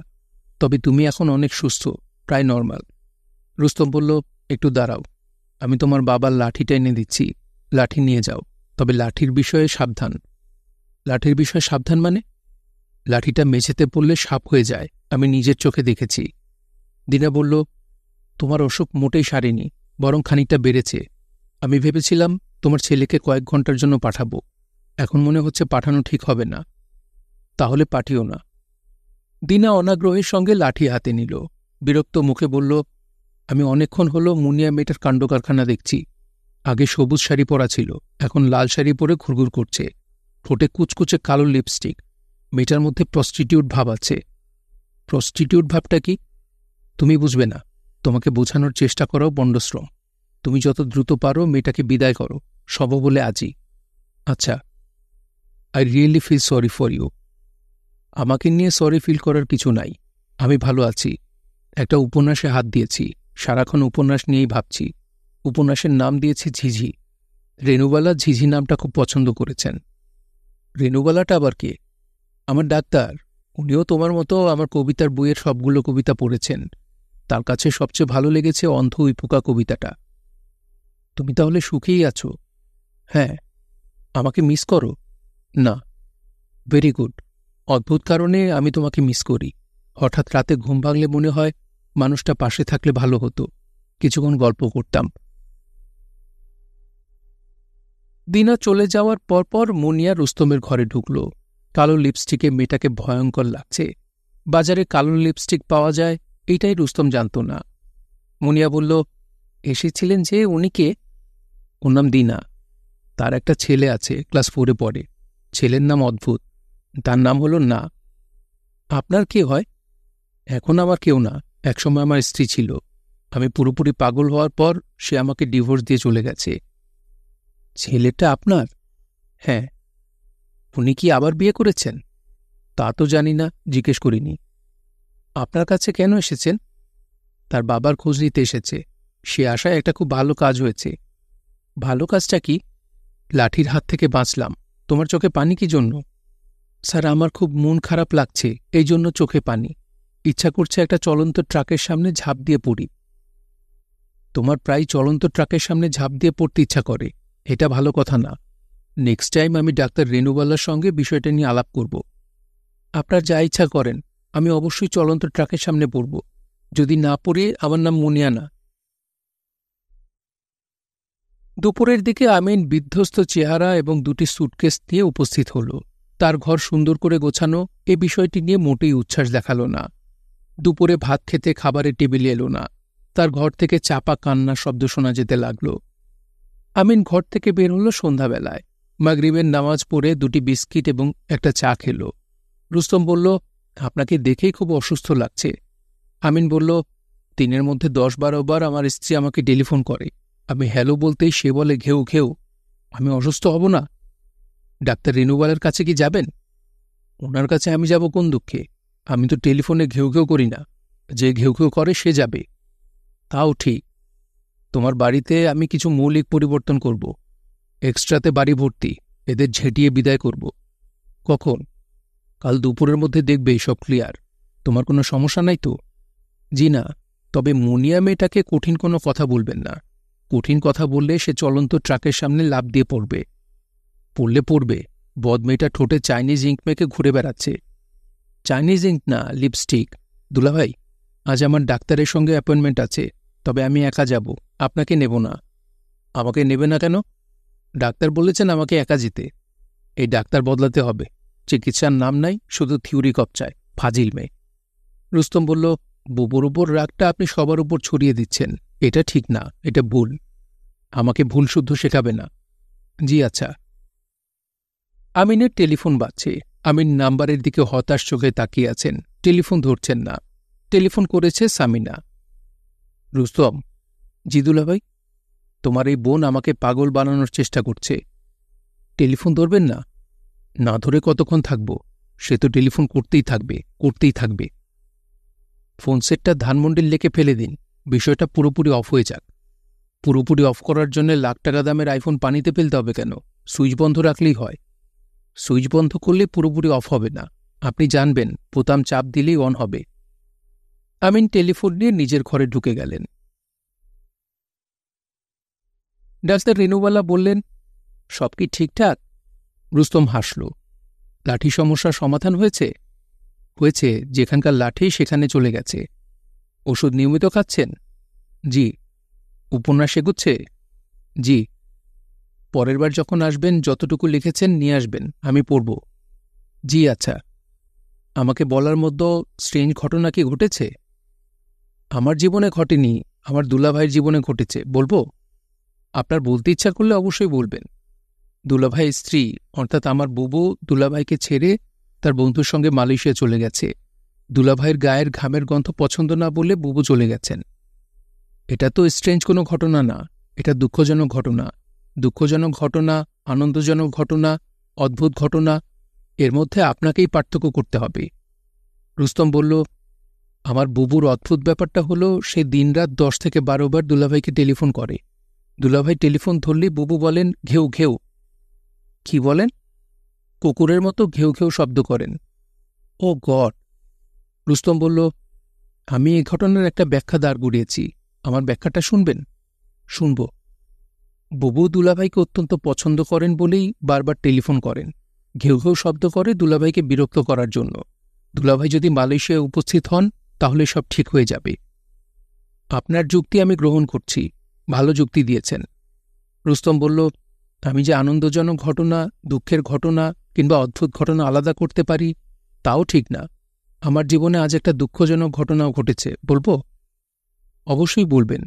তবে তুমি এখন অনেক সুস্থ, প্রায় নর্মাল। রুস্তম বলল, একটু দাঁড়াও, আমি তোমার বাবার লাঠিটা এনে দিচ্ছি, লাঠি নিয়ে যাও, তবে লাঠির বিষয়ে সাবধান। লাঠির বিষয়ে সাবধান মানে? লাঠিটা মেঝেতে পড়লে সাপ হয়ে যায়, আমি নিজের চোখে দেখেছি। দিনা বলল, তোমার অসুখ মোটেই সারেনি, বরং খানিকটা বেড়েছে। আমি ভেবেছিলাম তোমার ছেলেকে কয়েক ঘন্টার জন্য পাঠাবো, এখন মনে হচ্ছে পাঠানো ঠিক হবে না। তাহলে পাঠিও না। দিনা অনাগ্রহের সঙ্গে লাঠি হাতে নিল, বিরক্ত মুখে বলল, আমি অনেকক্ষণ হলো মুনিয়া মেয়েটার কাণ্ডকারখানা দেখছি। আগে সবুজ শাড়ি পরা ছিল, এখন লাল শাড়ি পরে ঘুরঘুর করছে, ঠোঁটে কুচকুচে কালো লিপস্টিক। মেয়েটার মধ্যে প্রস্টিটিউট ভাব আছে। প্রস্টিটিউট ভাবটা কি? তুমি বুঝবে না, তোমাকে বোঝানোর চেষ্টা করো বন্ডশ্রম। তুমি যত দ্রুত পারো মেয়েটাকে বিদায় করো, সব বলে আজই। আচ্ছা, I really feel sorry for you. আমাকে নিয়ে সরি ফিল করার কিছু নাই, আমি ভালো আছি। একটা উপন্যাসে হাত দিয়েছি, সারাক্ষণ উপন্যাস নিয়েই ভাবছি। উপন্যাসের নাম দিয়েছি ঝিঝি। রেনুবালা ঝিঝি নামটা খুব পছন্দ করেছেন। রেনুবালাটা আবার কে? আমার ডাক্তার, উনিও তোমার মতো আমার কবিতার বইয়ের সবগুলো কবিতা পড়েছেন। তার কাছে সবচেয়ে ভালো লেগেছে অন্ধ উইপোকা কবিতাটা। তুমি তাহলে সুখেই আছো? হ্যাঁ। আমাকে মিস করো? না। Very good. অদ্ভুত কারণে আমি তোমাকে মিস করি। হঠাৎ রাতে ঘুম ভাঙলে মনে হয় মানুষটা পাশে থাকলে ভালো হতো, কিছুক্ষণ গল্প করতাম। দিনা চলে যাওয়ার পরপর মুনিয়া রুস্তমের ঘরে ঢুকল। কালো লিপস্টিকে মেয়েটাকে ভয়ঙ্কর লাগছে। বাজারে কালো লিপস্টিক পাওয়া যায়, এইটাই রুস্তম জানত না। মুনিয়া বলল, এসেছিলেন যে, উনি কে? ওর নাম দিনা। তার একটা ছেলে আছে, ক্লাস 4-এ পড়ে। ছেলের নাম অদ্ভুত, তার নাম হল না। আপনার কে হয়? এখন আমার কেউ না, একসময় আমার স্ত্রী ছিল। আমি পুরোপুরি পাগল হওয়ার পর সে আমাকে ডিভোর্স দিয়ে চলে গেছে। ছেলেটা আপনার? হ্যাঁ। উনি কি আবার বিয়ে করেছেন? তা তো জানি না, জিজ্ঞেস করিনি। আপনার কাছে কেন এসেছেন? তার বাবার খোঁজ নিতে এসেছে। সে আশায় একটা খুব ভালো কাজ হয়েছে। ভালো কাজটা কি? লাঠির হাত থেকে বাঁচলাম। তোমার চোখে পানি কি জন্য? স্যার, আমার খুব মন খারাপ লাগছে, এই জন্য চোখে পানি। ইচ্ছা করছে একটা চলন্ত ট্রাকের সামনে ঝাঁপ দিয়ে পড়ি। তোমার প্রায় চলন্ত ট্রাকের সামনে ঝাঁপ দিয়ে পড়তে ইচ্ছা করে, এটা ভালো কথা না। নেক্সট টাইম আমি ডাক্তার রেনুবালার সঙ্গে বিষয়টা নিয়ে আলাপ করব। আপনার যা ইচ্ছা করেন, আমি অবশ্যই চলন্ত ট্রাকের সামনে পড়ব। যদি না পড়ে, আমার নাম মুনিয়া না। দুপুরের দিকে আমিন বিধ্বস্ত চেহারা এবং 2টি স্যুটকেস নিয়ে উপস্থিত হল। তার ঘর সুন্দর করে গোছানো, এ বিষয়টি নিয়ে মোটেই উচ্ছ্বাস দেখাল না। দুপুরে ভাত খেতে খাবারের টেবিলে এলো না। তার ঘর থেকে চাপা কান্নার শব্দ শোনা যেতে লাগল। আমিন ঘর থেকে বের হল সন্ধ্যাবেলায়। মাগরিবের নামাজ পড়ে 2টি বিস্কিট এবং একটা চা খেল। রুস্তম বলল, আপনাকে দেখেই খুব অসুস্থ লাগছে। আমিন বলল, দিনের মধ্যে 10-12 বার আমার স্ত্রী আমাকে টেলিফোন করে। আমি হ্যালো বলতেই সে বলে ঘেউ ঘেউ। আমি অসুস্থ হব না? ডাক্তার রেনুবালার কাছে কি যাবেন? ওনার কাছে আমি যাব কোন দুঃখে? আমি তো টেলিফোনে ঘেউ ঘেউ করি না, যে ঘেউ ঘেউ করে সে যাবে। তাও ঠিক। তোমার বাড়িতে আমি কিছু মৌলিক পরিবর্তন করব। এক্সট্রাতে বাড়ি ভর্তি, এদের ঝেঁটিয়ে বিদায় করব। কখন? কাল দুপুরের মধ্যে দেখবে সব ক্লিয়ার। তোমার কোনো সমস্যা নাই তো? জি না, তবে মুনিয়া মেয়েটাকে কঠিন কোনো কথা বলবেন না। কঠিন কথা বললে সে চলন্ত ট্রাকের সামনে লাফ দিয়ে পড়বে। পড়বে। বদমেয়েটা ঠোঁটে চাইনিজ ইঙ্ক মেখে ঘুরে বেড়াচ্ছে। চাইনিজ ইঙ্ক না, লিপস্টিক। দুলাভাই, আজ আমার ডাক্তারের সঙ্গে অ্যাপয়েন্টমেন্ট আছে, তবে আমি একা যাব, আপনাকে নেব না। আমাকে নেবে না কেন? ডাক্তার বলেছেন আমাকে একা যেতে। এই ডাক্তার বদলাতে হবে। চিকিৎসার নাম নাই, শুধু থিওরি কপচায়, ফাজিল মেয়ে। রুস্তম বলল, বুবুর উপর রাগটা আপনি সবার উপর ছড়িয়ে দিচ্ছেন। এটা ঠিক না, এটা ভুল। আমাকে ভুল শুদ্ধ শেখাবে না। জি আচ্ছা। আমিনের টেলিফোন বাজছে। আমিন নাম্বারের দিকে হতাশ চোখে তাকিয়ে আছেন। টেলিফোন ধরছেন না। টেলিফোন করেছে সামিনা। রুস্তম, জি দুলাভাই, তোমার এই বোন আমাকে পাগল বানানোর চেষ্টা করছে। টেলিফোন ধরবেন না? না ধরে কতক্ষণ থাকব? সে তো টেলিফোন করতেই থাকবে, করতেই থাকবে। ফোন সেটটা ধানমন্ডির লেকে ফেলে দিন, বিষয়টা পুরোপুরি অফ হয়ে যাক। পুরোপুরি অফ করার জন্য লাখ টাকা দামের আইফোন পানিতে ফেলতে হবে কেন? সুইচ বন্ধ রাখলেই হয়। সুইচ বন্ধ করলে পুরোপুরি অফ হবে না, আপনি জানবেন, বোতাম চাপ দিলেই অন হবে। আমিন টেলিফোন নিয়ে নিজের ঘরে ঢুকে গেলেন। ডাক্তার রেনুবালা বললেন, সব কি ঠিকঠাক? রুস্তম হাসল। লাঠি সমস্যার সমাধান হয়েছে? হয়েছে, যেখানকার লাঠি সেখানে চলে গেছে। ওষুধ নিয়মিত খাচ্ছেন? জি। উপন্যাস এগুচ্ছে? জি। পরের বার যখন আসবেন যতটুকু লিখেছেন নিয়ে আসবেন, আমি পড়ব। জি আচ্ছা। আমাকে বলার মধ্যে স্ট্রেঞ্জ ঘটনা কি ঘটেছে? আমার জীবনে ঘটেনি, আমার দুলাভাইয়ের জীবনে ঘটেছে, বলবো? আপনার বলতে ইচ্ছা করলে অবশ্যই বলবেন। দুলাভাইয়ের স্ত্রী অর্থাৎ আমার বুবু দুলাভাইকে ছেড়ে তার বন্ধুর সঙ্গে মালয়েশিয়া চলে গেছে। দুলাভাইয়ের গায়ের ঘামের গন্ধ পছন্দ না বলে বুবু চলে গেছেন। এটা তো স্ট্রেঞ্জ কোনো ঘটনা না, এটা দুঃখজনক ঘটনা। দুঃখজনক ঘটনা, আনন্দজনক ঘটনা, অদ্ভুত ঘটনা, এর মধ্যে আপনাকেই পার্থক্য করতে হবে। রুস্তম বলল, আমার বুবুর অদ্ভুত ব্যাপারটা হলো সে দিনরাত 10 থেকে 12 বার দুলাভাইকে টেলিফোন করে। দুলাভাই টেলিফোন ধরলে বুবু বলেন ঘেউ ঘেউ। কি বলেন? কুকুরের মতো ঘেউ ঘেউ শব্দ করেন। ও গড! রুস্তম বলল, আমি এই ঘটনার একটা ব্যাখ্যা দাঁড় করিয়েছি, আমার ব্যাখ্যাটা শুনবেন? শুনব। বুবু দুলাভাইকে অত্যন্ত পছন্দ করেন বলেই বারবার টেলিফোন করেন। ঘেউ ঘেউ শব্দ করে দুলাভাইকে বিরক্ত করার জন্য। দুলাভাই যদি মালয়েশিয়ায় উপস্থিত হন তাহলে সব ঠিক হয়ে যাবে। আপনার যুক্তি আমি গ্রহণ করছি, ভালো যুক্তি দিয়েছেন। রুস্তম বলল, আমি যে আনন্দজনক ঘটনা, দুঃখের ঘটনা কিংবা অদ্ভুত ঘটনা আলাদা করতে পারি তাও ঠিক না। আমার জীবনে আজ একটা দুঃখজনক ঘটনাও ঘটেছে, বলবো? অবশ্যই বলবেন।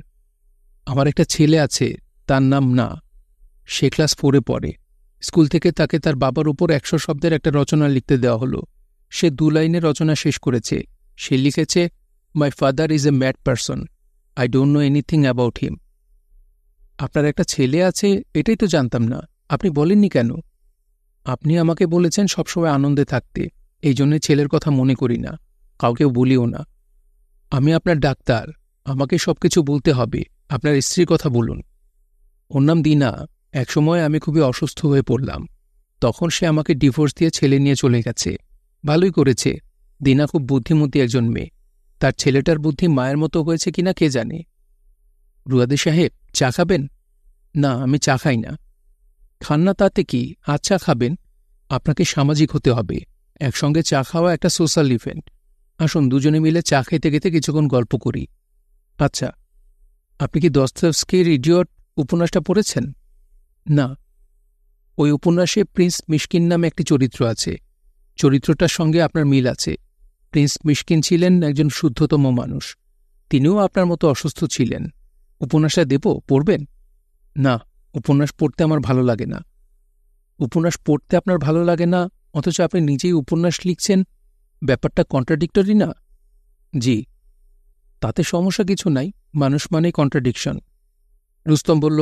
আমার একটা ছেলে আছে, তার নাম না। সে ক্লাস 4-এ পড়ে। স্কুল থেকে তাকে তার বাবার উপর 100 শব্দের একটা রচনা লিখতে দেওয়া হলো। সে 2 লাইনে রচনা শেষ করেছে। সে লিখেছে, my father is a mad person, I don't know anything about হিম। আপনার একটা ছেলে আছে, এটাই তো জানতাম না, আপনি বলেননি কেন? আপনি আমাকে বলেছেন সবসময় আনন্দে থাকতে, এই জন্যে ছেলের কথা মনে করি না, কাউকেও বলিও না। আমি আপনার ডাক্তার, আমাকে সবকিছু বলতে হবে। আপনার স্ত্রীর কথা বলুন। ওর নাম দিনা। একসময় আমি খুবই অসুস্থ হয়ে পড়লাম, তখন সে আমাকে ডিভোর্স দিয়ে ছেলে নিয়ে চলে গেছে। ভালোই করেছে। দিনা খুব বুদ্ধিমতী একজন মেয়ে। তার ছেলেটার বুদ্ধি মায়ের মতো হয়েছে কিনা কে জানে। রুয়াদি সাহেব, চা খাবেন? না, আমি চা খাই না। খান না তাতে কি, আচ্ছা খাবেন। আপনাকে সামাজিক হতে হবে, একসঙ্গে চা খাওয়া একটা সোশ্যাল ইভেন্ট। আসুন দুজনে মিলে চা খেতে খেতে কিছুক্ষণ গল্প করি। আচ্ছা, আপনি কি দস্তয়েভস্কির ইডিয়ট উপন্যাসটা পড়েছেন? না। ওই উপন্যাসে প্রিন্স মিশকিন নামে একটি চরিত্র আছে। চরিত্রটার সঙ্গে আপনার মিল আছে। প্রিন্স মিশকিন ছিলেন একজন শুদ্ধতম মানুষ। তিনিও আপনার মতো অসুস্থ ছিলেন। উপন্যাসটা দেব, পড়বেন? না, উপন্যাস পড়তে আমার ভালো লাগে না। উপন্যাস পড়তে আপনার ভালো লাগে না, অথচ আপনি নিজেই উপন্যাস লিখছেন, ব্যাপারটা কন্ট্রাডিক্টরি না? জি। তাতে সমস্যা কিছু নাই, মানুষ মানেই কন্ট্রাডিকশন। রুস্তম বলল,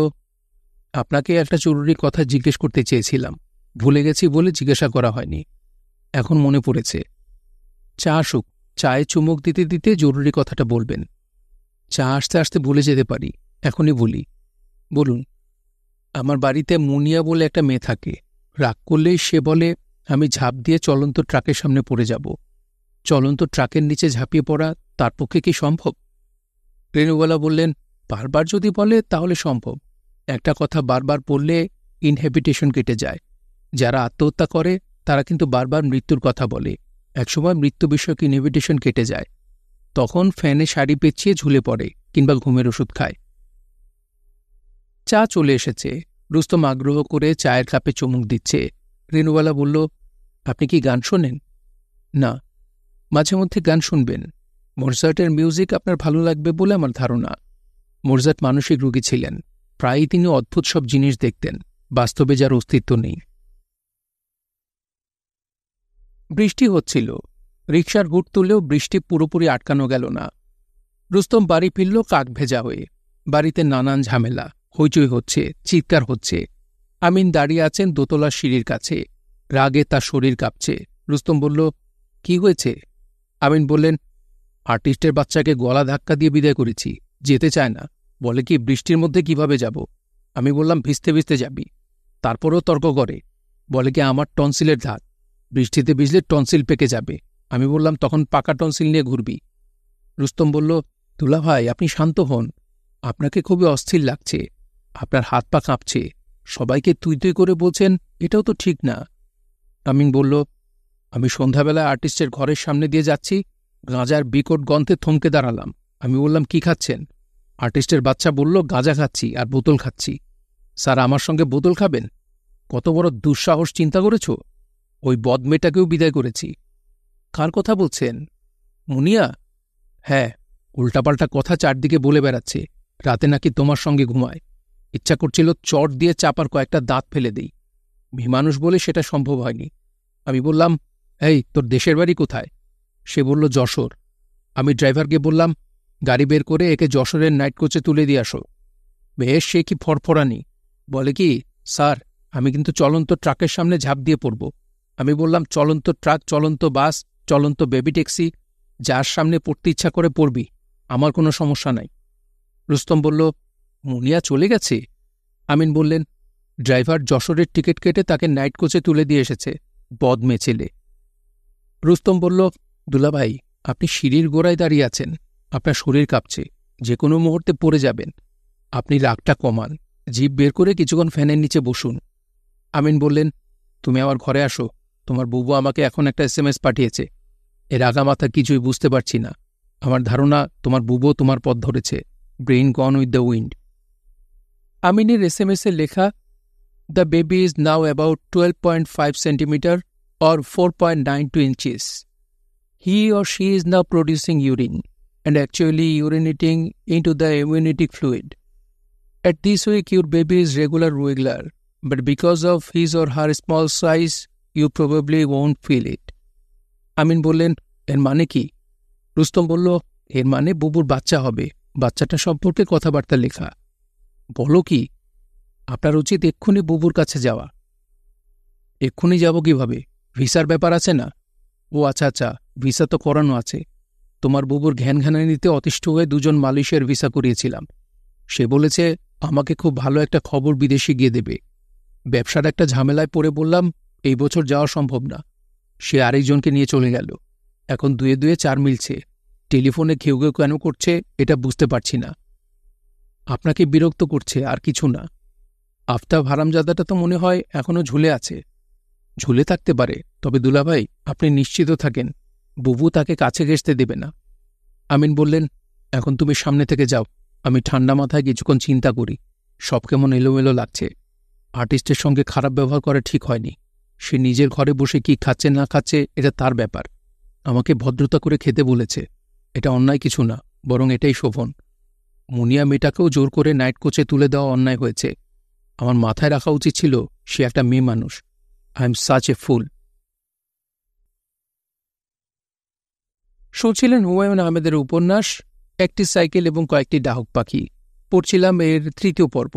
আপনাকে একটা জরুরি কথা জিজ্ঞেস করতে চেয়েছিলাম, ভুলে গেছি বলে জিজ্ঞাসা করা হয়নি, এখন মনে পড়েছে। চা আসুক, চায়ে চুমুক দিতে দিতে জরুরি কথাটা বলবেন। চা আসতে আসতে ভুলে যেতে পারি, এখনই বলি। বলুন। আমার বাড়িতে মুনিয়া বলে একটা মেয়ে থাকে। রাগ করলেই সে বলে আমি ঝাঁপ দিয়ে চলন্ত ট্রাকের সামনে পড়ে যাব। চলন্ত ট্রাকের নিচে ঝাঁপিয়ে পড়া তার পক্ষে কি সম্ভব? রেনুওয়ালা বললেন, বারবার যদি বলে তাহলে সম্ভব। একটা কথা বারবার পড়লে ইনহেবিটেশন কেটে যায়। যারা আত্মহত্যা করে তারা কিন্তু বারবার মৃত্যুর কথা বলে। একসময় মৃত্যু বিষয়ক ইনহেবিটেশন কেটে যায়, তখন ফ্যানে শাড়ি পেঁচিয়ে ঝুলে পড়ে কিংবা ঘুমের ওষুধ খায়। চা চলে এসেছে। রুস্তম আগ্রহ করে চায়ের কাপে চুমুক দিচ্ছে। রেনুওয়ালা বলল, আপনি কি গান শোনেন? না। মাঝে মধ্যে গান শুনবেন। মোৎসার্টের মিউজিক আপনার ভালো লাগবে বলে আমার ধারণা। মোৎসার্ট মানসিক রোগী ছিলেন, প্রায়ই তিনি অদ্ভুত সব জিনিস দেখতেন, বাস্তবে যার অস্তিত্ব নেই। বৃষ্টি হচ্ছিল। রিকশার হুড তুললেও বৃষ্টি পুরোপুরি আটকানো গেল না। রুস্তম বাড়ি ফিরল কাক ভেজা হয়ে। বাড়িতে নানান ঝামেলা, হইচই হচ্ছে, চিৎকার হচ্ছে। আমিন দাঁড়িয়ে আছেন দোতলার সিঁড়ির কাছে। রাগে তার শরীর কাঁপছে। রুস্তম বলল, কি হয়েছে? আমিন বললেন, আর্টিস্টের বাচ্চাকে গলা ধাক্কা দিয়ে বিদায় করেছি, যেতে চায় না। বলে কি বৃষ্টির মধ্যে কিভাবে যাব? আমি বললাম, ভিজতে ভিজতে যাবি। তারপরেও তর্ক করে, বলে কি আমার টনসিলের ধাত, বৃষ্টিতে ভিজলে টনসিল পেকে যাবে। আমি বললাম, তখন পাকা টনসিল নিয়ে ঘুরবি। রুস্তম বলল, দুলা ভাই, আপনি শান্ত হন। আপনাকে খুবই অস্থির লাগছে, আপনার হাত পা কাঁপছে, সবাইকে তুই তুই করে বলছেন, এটাও তো ঠিক না। আমিন বলল, আমি সন্ধ্যাবেলায় আর্টিস্টের ঘরের সামনে দিয়ে যাচ্ছি, গাঁজার বিকট গন্ধে থমকে দাঁড়ালাম। আমি বললাম, কি খাচ্ছেন? আর্টিস্টের বাচ্চা বলল, গাঁজা খাচ্ছি আর বোতল খাচ্ছি। স্যার, আমার সঙ্গে বোতল খাবেন? কত বড় দুঃসাহস, চিন্তা করেছ? ওই বদমেটাকেও বিদায় করেছি। কার কথা বলছেন? মুনিয়া? হ্যাঁ, উল্টাপাল্টা কথা চারদিকে বলে বেড়াচ্ছে। রাতে নাকি তোমার সঙ্গে ঘুমায়। ইচ্ছা করছিল চট দিয়ে চাপার কয়েকটা দাঁত ফেলে দেই। মেয়েমানুষ বলে সেটা সম্ভব হয়নি। আমি বললাম, এই, তোর দেশের বাড়ি কোথায়? সে বলল, যশোর। আমি ড্রাইভারকে বললাম, গাড়ি বের করে একে যশোরের নাইট কোচে তুলে দিয়ে আসো। বেশ, সে কি ফরফরানি! বলে কি, স্যার, আমি কিন্তু চলন্ত ট্রাকের সামনে ঝাঁপ দিয়ে পড়ব। আমি বললাম, চলন্ত ট্রাক, চলন্ত বাস, চলন্ত বেবি ট্যাক্সি, যার সামনে পড়তে ইচ্ছা করে পড়বি, আমার কোনো সমস্যা নাই। রুস্তম বলল, মুনিয়া চলে গেছে? আমিন বললেন, ড্রাইভার যশোরের টিকিট কেটে তাকে নাইট কোচে তুলে দিয়ে এসেছে, বদমে ছেলে। রুস্তম বলল, দুলাভাই, আপনি সিঁড়ির গোড়ায় দাঁড়িয়ে আছেন, আপনার শরীর কাঁপছে, যে কোনো মুহূর্তে পড়ে যাবেন। আপনি রাগটা কমান, জিভ বের করে কিছুক্ষণ ফ্যানের নিচে বসুন। আমিন বললেন, তুমি আমার ঘরে আসো, তোমার বুবু আমাকে এখন একটা SMS পাঠিয়েছে। এর আগামাথা কিছুই বুঝতে পারছি না। আমার ধারণা তোমার বুবু তোমার পথ ধরেছে। Brain gone with the wind. আমিনের SMS লেখা, the baby is now about 12.5 centimeter or 4.92 inches. He or she is now producing urine and actually urinating into the amniotic fluid. At this week, your baby is regular, but because of his or her small size, you probably won't feel it. আমিন বললেন, এর মানে কি? রুস্তম বলল, এর মানে বুবুর বাচ্চা হবে, বাচ্চাটা সম্পর্কে কথাবার্তা লেখা। বলো কি? আপনার উচিত এক্ষুনি বুবুর কাছে যাওয়া। এক্ষুনি যাব কিভাবে? ভিসার ব্যাপার আছে না? ও আচ্ছা, ভিসা তো করানো আছে। তোমার বুবুর ঘ্যানঘ্যানানিতে অতিষ্ঠ হয়ে দুজন মালয়েশিয়ার ভিসা করিয়েছিলাম। সে বলেছে আমাকে খুব ভালো একটা খবর বিদেশে গিয়ে দেবে। ব্যবসার একটা ঝামেলায় পড়ে বললাম, এই বছর যাওয়া সম্ভব না। সে আরেকজনকে নিয়ে চলে গেল। এখন দুয়ে দুয়ে চার মিলছে। টেলিফোনে ঘেউ ঘেউ কেন করছে এটা বুঝতে পারছি না। আপনাকে বিরক্ত করছে, আর কিছু না। আফতাব হারামজাদাটা তো মনে হয় এখনও ঝুলে আছে। ঝুলে থাকতে পারে, তবে দুলাভাই, আপনি নিশ্চিত থাকেন, বুবু তাকে কাছে ঘেঁষতে দেবে না। আমিন বললেন, এখন তুমি সামনে থেকে যাও, আমি ঠান্ডা মাথায় কিছুক্ষণ চিন্তা করি। সব কেমন এলোমেলো লাগছে। আর্টিস্টের সঙ্গে খারাপ ব্যবহার করা ঠিক হয়নি। সে নিজের ঘরে বসে কি খাচ্ছে না খাচ্ছে এটা তার ব্যাপার। আমাকে ভদ্রতা করে খেতে বলেছে, এটা অন্যায় কিছু না, বরং এটাই শোভন। মুনিয়া মেয়েটাকেও জোর করে নাইট কোচে তুলে দেওয়া অন্যায় হয়েছে। আমার মাথায় রাখা উচিত ছিল সে একটা মেয়ে মানুষ। আই এম সাচ এ ফুল। শুনছিলেন হুমায়ুন আহমেদের উপন্যাস একটি সাইকেল এবং কয়েকটি ডাহুক পাখি। পড়ছিলাম এর 3য় পর্ব।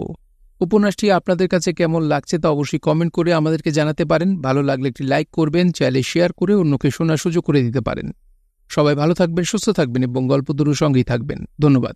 উপন্যাসটি আপনাদের কাছে কেমন লাগছে তা অবশ্যই কমেন্ট করে আমাদেরকে জানাতে পারেন। ভালো লাগলে একটি লাইক করবেন, চাইলে শেয়ার করে অন্যকে শোনার সুযোগ করে দিতে পারেন। সবাই ভালো থাকবেন, সুস্থ থাকবেন এবং গল্পতরুর সঙ্গেই থাকবেন। ধন্যবাদ।